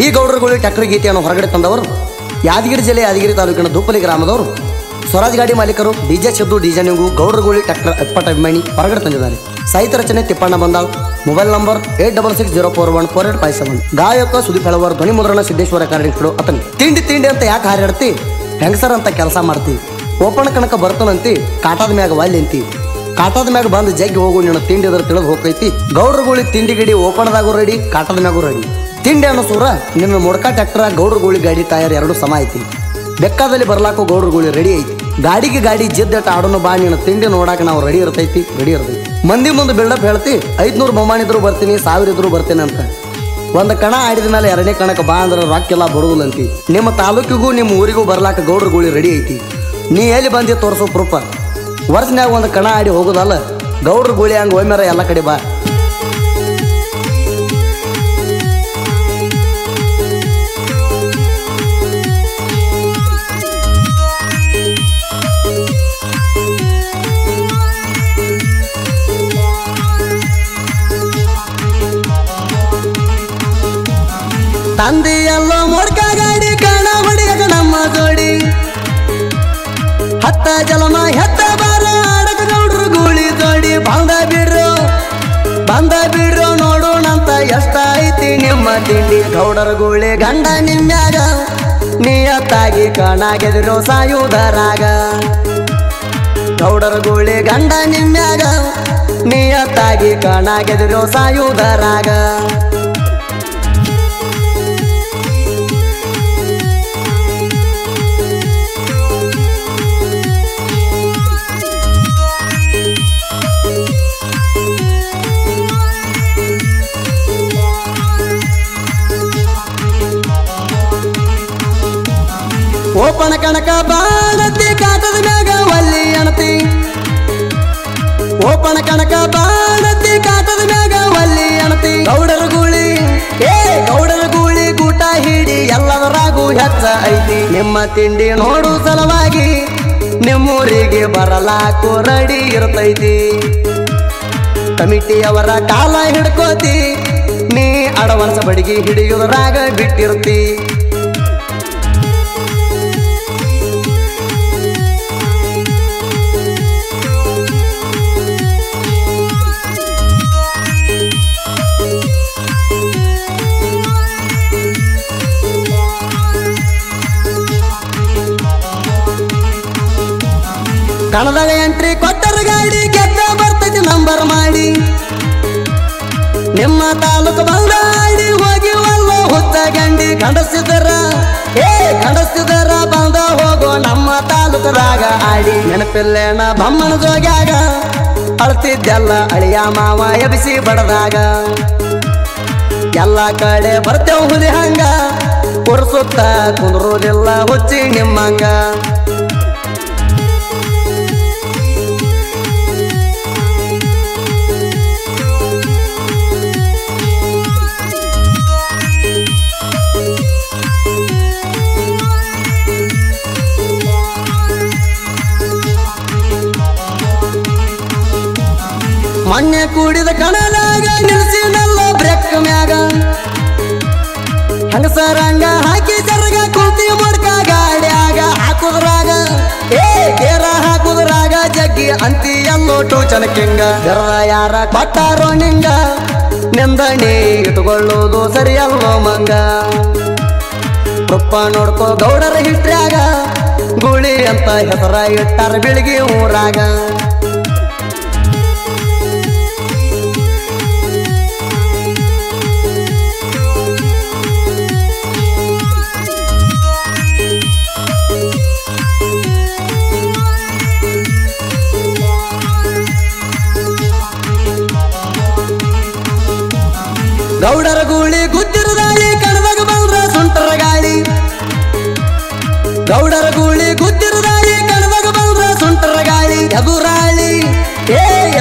ಈ ಗೌಡರುಗಳು ಟ್ರ್ಯಾಕ್ಟರ್ ಗೀತೆಯನ್ನು ಹೊರಗಡೆ ತಂದವರು ಯಾದಗಿರಿ ಜಿಲ್ಲೆ ಯಾದಗಿರಿ ತಾಲೂಕಿನ ದುಪ್ಪಲಿ ಗ್ರಾಮದವರು ಸ್ವರಾಜ್ ಗಾಡಿ ಮಾಲೀಕರು ಡಿಜೆ ಸಿದ್ದು ಡಿಜೆ ನಿಂಗು ಗೌಡರುಗೋಳಿ ಟ್ರ್ಯಾಕ್ಟರ್ ಅಪ್ಪಟ ಅಭಿಮಾನಿ ಹೊರಗಡೆ ತಂದಿದ್ದಾರೆ. ಸಾಹಿತ್ಯ ರಚನೆ ತಿಪ್ಪಣ್ಣ ಬಂದಾಳ್. Mobile number 8660414857. ಗಾಯಕ ಸುದೀಪ್ ಹೆಳವರ್. ಧ್ವನಿ ಮುದ್ರಣ ಸಿದ್ದೇಶ್ವರ ಕಾರ್ಯಕ್ರಮ ಅತನಿ. ತಿಂಡಿ ತಿಂಡಿ ಅಂತ ಯಾಕೆ ಹಾರಾಡ್ತಿ, ಹೆಂಗಸರ್ ಅಂತ ಕೆಲಸ ಮಾಡ್ತಿ, ಓಪಣ ಕಣಕ ಬರ್ತನಂತಿ, ಕಾಟಾದ ಮ್ಯಾಗ ವಾಲಿ ಅಂತಿ, ಕಾಟಾದ ಮ್ಯಾಗ ಬಂದು ಜಗ್ಗಿ ಹೋಗು ನಿನ್ನ ತಿಂಡಿ ಅದ್ರ ತಿಳಿದು ಹೋಗೈತಿ. ಗೌಡರುಗೋಳಿ ತಿಂಡಿ ಗಿಡಿ ಓಪಣದಾಗೂ ರೆಡಿ, ಕಾಟದ ಮ್ಯಾಗೂ ರೆಡಿ. ತಿಂಡಿ ಅನ್ನೋ ಸೂರ ನಿನ್ನ ಮೊಡ್ಕ ಟ್ರ್ಯಾಕ್ಟರ್ ಗೌಡರುಗೋಳಿ ಗಾಡಿ ಟೈರ್ ಎರಡು ಸಮ ಐತಿ. ಬೆಕ್ಕಾದಲ್ಲಿ ಬರ್ಲಾಕೋ ಗೌಡರುಗೋಳಿ ರೆಡಿ ಐತಿ. ಗಾಡಿಗೆ ಗಾಡಿ ಜಿದ್ದಟ ಆಡೋನು ಬಾ, ನಿನ್ನ ತಿಂಡಿ ನೋಡಾಕ ನಾವು ರೆಡಿ ಇರ್ತೈತಿ. ಮಂದಿ ಮುಂದೆ ಬಿಲ್ಡಪ್ ಹೇಳ್ತಿ, 500 ಬೊಮ್ಮಾಣಿದ್ರು ಬರ್ತೀನಿ, 1000 ಇದ್ರು ಬರ್ತೀನಿ ಅಂತ. ಒಂದು ಕಣ ಆಡಿದ ಮೇಲೆ ಎರಡನೇ ಕಣಕ್ಕೆ ಬಾ ಅಂದ್ರೆ ರೊಕ್ಕೆಲ್ಲ ಬರುದಿಲ್ಲಂತಿ. ನಿಮ್ಮ ತಾಲೂಕಿಗೂ ನಿಮ್ಮ ಊರಿಗೂ ಬರ್ಲಾಕ ಗೌಡರುಗೋಳಿ ರೆಡಿ ಐತಿ. ನೀ ಎಲ್ಲಿ ಬಂದಿ ತೋರಿಸೋ ಪ್ರೂಫ. ವರ್ಷನ್ಯಾಗ ಒಂದು ಕಣ ಆಡಿ ಹೋಗೋದಲ್ಲ, ಗೌಡರುಗೋಳಿ ಹಂಗೆ ಒಮ್ಮೆರ ಎಲ್ಲ ಕಡೆ ಬಾ. ತಂದಿ ಎಲ್ಲೋ ಮೊಡ್ಕ ಗಾಡಿ ಕಣ ಹೊಡಿಯಕ ನಮ್ಮ ಜೋಡಿ, ಹತ್ತ ಜಲಮ ಹೆತ್ತ ಬಾರ ಆಡಕ ಗೌಡರುಗೋಳಿ ಜೋಡಿ. ಬಂದ ಬಿಡ್ರೋ ನೋಡೋಣಂತ ಎಷ್ಟ ಐತಿ ನಿಮ್ಮ ತಿಂಡಿ. ಗೌಡರುಗೋಳಿ ಗಂಡ ನಿಮ್ಮ್ಯಾಗ ನಿಯತ್ತಾಗಿ ಕಣಾಗೆದಿರೋ ಸಾಯುವುದರಾಗ. ಗೌಡರುಗೋಳಿ ಗಂಡ ನಿಮ್ಮ್ಯಾಗ ನಿಯತ್ತಾಗಿ ಕಣಾಗೆದಿರೋ ಸಾಯುವುದರಾಗ. ಓಪಣ ಕಣಕ ಬಾಣತಿ, ಕಾಟದ ಮ್ಯಾಗ ಒಲ್ಲಿ ಅಣತಿ. ಓಪಣ ಕಣಕ ಬಾಣತಿ, ಕಾಟದ ಮ್ಯಾಗ ಒಲ್ಲಿ ಅಣತಿ. ಗೌಡರುಗೋಳಿ ಗೂಟ ಹಿಡಿ ಎಲ್ಲದರಾಗೂ ಹೆಚ್ಚ ಐತಿ. ನಿಮ್ಮ ತಿಂಡಿ ನೋಡು ಸಲುವಾಗಿ ನಿಮ್ಮೂರಿಗೆ ಬರಲಾಕು ರೆಡಿ ಇರ್ತೈತಿ. ಕಮಿಟಿಯವರ ಕಾಲ ಹಿಡ್ಕೋತಿ, ನೀ ಅಡವನ್ಸ ಬಡಿಗೆ ಹಿಡಿಯುವುದರಾಗ ಬಿಟ್ಟಿರ್ತಿ. ಕಣದಾಗ ಎಂಟ್ರಿ ಕೊಟ್ಟರ ಗಾಡಿ ಗೆದ್ದ ಬರ್ತೈತಿ ನಂಬರ್ ಮಾಡಿ. ನಿಮ್ಮ ತಾಲೂಕು ಬಂದಾಡಿ ಹೋಗಿ ಒಲ್ಲ ಹುತ್ತ ಗಂಡಿ. ಗಂಡಸಿದರ ಬಂದ ಹೋಗೋ ನಮ್ಮ ತಾಲೂಕದಾಗ ಆಡಿ. ನೆನಪಿಲ್ಲೇನ ಬಮ್ಮನ ಜೋಗ್ಯಾಗ ಅಳ್ತಿದ್ದೆಲ್ಲ ಅಳಿಯ ಮಾವ ಎಬಿಸಿ ಬಡದಾಗ. ಎಲ್ಲ ಕಡೆ ಬರ್ತೇವ್ ಹುಲಿ ಹಂಗ, ಕುರ್ಸುತ್ತ ಕುಂದ್ರೋದಿಲ್ಲ ಹುಚ್ಚಿ ನಿಮ್ಮಂಗ. ಮೊನ್ನೆ ಕೂಡಿದ ಕಣದಾಗ ನಿಲ್ಸಿನಲ್ಲ ಬ್ರೇಕ್ ಮ್ಯಾಗ. ಹಂಗಸರಂಗ ಹಾಕಿ ಜರಗ ಕುಂತಿ ಮೊಡ್ಕ ಗಾಡ್ಯಾಗ ಹಾಕುದ್ರಾಗ. ಗೇರ ಹಾಕುದ್ರಾಗ ಜಗ್ಗಿ ಅಂತಿ ಎಲ್ಲೋ ಟೂಚನ ಕಿಂಗ. ಯಾರ ಕೊಟ್ಟಾರೋ ನಿಂಗ, ನಿಂದಣಿ ಇಟ್ಕೊಳ್ಳೋದು ಸರಿಯಲ್ಲೋ ಮಂಗ. ತುಪ್ಪ ನೋಡ್ಕೋ ಗೌಡರ ಹಿಟ್ರ್ಯಾಗ, ಗುಳಿ ಅಂತ ಹೆಸರ ಇಟ್ಟಾರ ಬೆಳಗಿ ಊರಾಗ. ಗೌಡರುಗೋಳಿ ಗುದ್ದಿರದಾಳಿ ಕಣದಾಗ ಬಂದ್ರ ಸುಂಟರ ಗಾಳಿ. ಗೌಡರುಗೋಳಿ ಗುದ್ದಿರದಾಳಿ ಕಣದಾಗ ಬಂದ್ರ ಸುಂಟರ ಗಾಳಿ.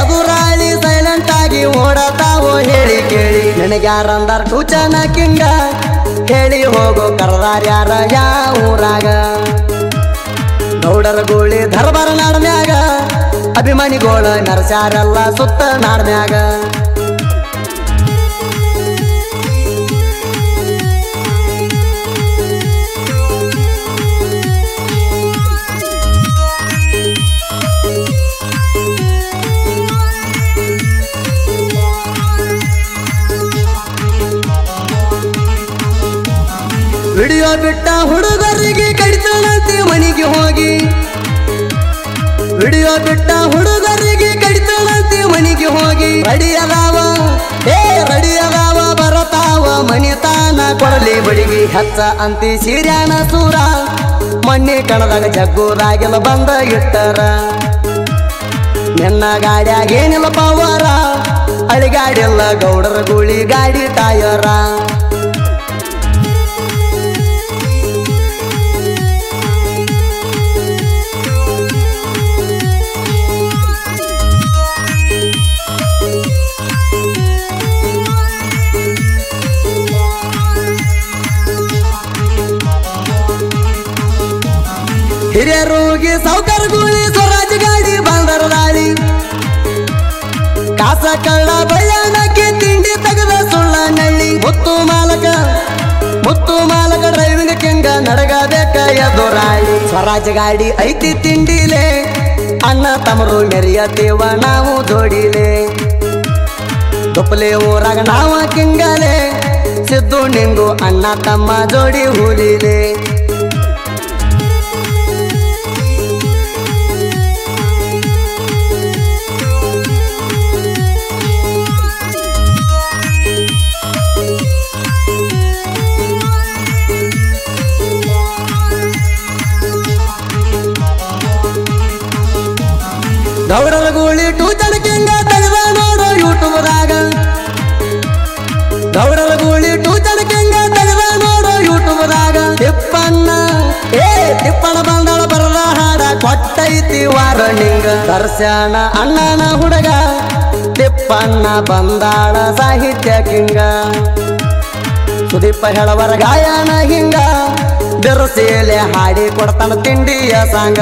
ಎದುರಾಳಿ ಸೈಲೆಂಟ್ ಆಗಿ ಓಡತಾವೋ ಹೇಳಿ ಕೇಳಿ. ನನಗ್ಯಾರಂದಾರ ಟೂಚನ ಕಿಂಗ, ಹೇಳಿ ಹೋಗೋ ಕರದಾರ ಯಾರ ಯಾವ ಊರಾಗ. ಗೌಡರುಗೋಳಿ ದರ್ಬಾರ ನಾಡ್ಮ್ಯಾಗ, ಅಭಿಮಾನಿಗೋಳ ನರಸ್ಯಾರೆಲ್ಲ ಸುತ್ತ ನಾಡ್ಮ್ಯಾಗ. ವಿಡಿಯೋ ಬಿಟ್ಟ ಹುಡುಗರಿಗೆ ಕಡಿತಾಳಂತೆ ಮನೆಗೆ ಹೋಗಿ ವಿಡಿಯೋ ಬಿಟ್ಟ ಹುಡುಗರಿಗೆ ಕಡಿತಾಳಂತೆ ಮನೆಗೆ ಹೋಗಿ ರಡಿಯದಾವ ರಡಿಯದಾವ ಬರತಾವ ಮನಿತಾನ ಕೊಡಲಿ ಬಡಿಗೆ ಹಚ್ಚ ಅಂತಿ ಸಿರ್ಯಾನ ಸೂರ ಮಣ್ಣಿ ಕಣದಾಗ ಜಗ್ಗುದಾಗೆಲ್ಲ ಬಂದ ಇಟ್ಟರ ನಿನ್ನ ಗಾಡ್ಯಾಗೇನಿಲ್ಲ ಪವರ ಅಳಿಗಾಡಿಲ್ಲ ಗೌಡರ ಗುಳಿ ಗಾಡಿ ಟಯರ ಹಿರಿಯರೋಗಿ ಸಾವುಕಾರ ಗೂಳಿ ಸ್ವರಾಜ್ ಗಾಡಿ ಬಂದರ ದಾಳಿ ಕಾಸ ಕಳ್ಳ ಬಳ್ಳಾನಕ್ಕೆ ತಿಂಡಿ ತೆಗೆದ ಸುಳ್ಳ ನಳ್ಳಿ ಮುತ್ತು ಮಾಲಕ ಡ್ರೈವಿಂಗ್ ಕೆಂಗ ನಡಗಬೇಕ ಎದುರಾಳಿ ಸ್ವರಾಜ್ ಗಾಡಿ ಐತಿ ತಿಂಡಿಲೆ ಅಣ್ಣ ತಮರು ಮೆರಿಯತೇವ ನಾವು ಜೋಡಿಲೆ ತುಪ್ಪಲೆ ಊರಾಗ ನಾವ ಕಿಂಗಲೆ ಸಿದ್ದು ನಿಂಗು ಅಣ್ಣ ತಮ್ಮ ಜೋಡಿ ಹೂಲಿಲೆ ಗೌಡರ ಗೂಳಿ ಟೂಚಣಕ್ಕೆಂಗ ತೆಗೆದ ನೋಡೋ ಯೂಟ್ಯೂಬ್ದಾಗ ಗೌಡರ ಗೂಳಿ ಟೂಚಣಕ್ಕೆಂಗ ತೆಗೆದ ನೋಡೋ ಯೂಟ್ಯೂಬ್ದಾಗ ತಿಪ್ಪಣ್ಣ ಬಂದಳ ಬರದ ಹಾಡ ಕೊಟ್ಟೈತಿ ವಾರಣಿಂಗ ದರ್ಶನ ಅಣ್ಣನ ಹುಡುಗ ತಿಪ್ಪಣ್ಣ ಬಂದಾಳ ಸಾಹಿತ್ಯ ಕಿಂಗ ಸುದೀಪ ಹೇಳವರ ಗಾಯನ ಹಿಂಗ ಬೆರಸೇಲೆ ಹಾಡಿ ಕೊಡ್ತಾನ ತಿಂಡಿಯ ಸಾಂಗ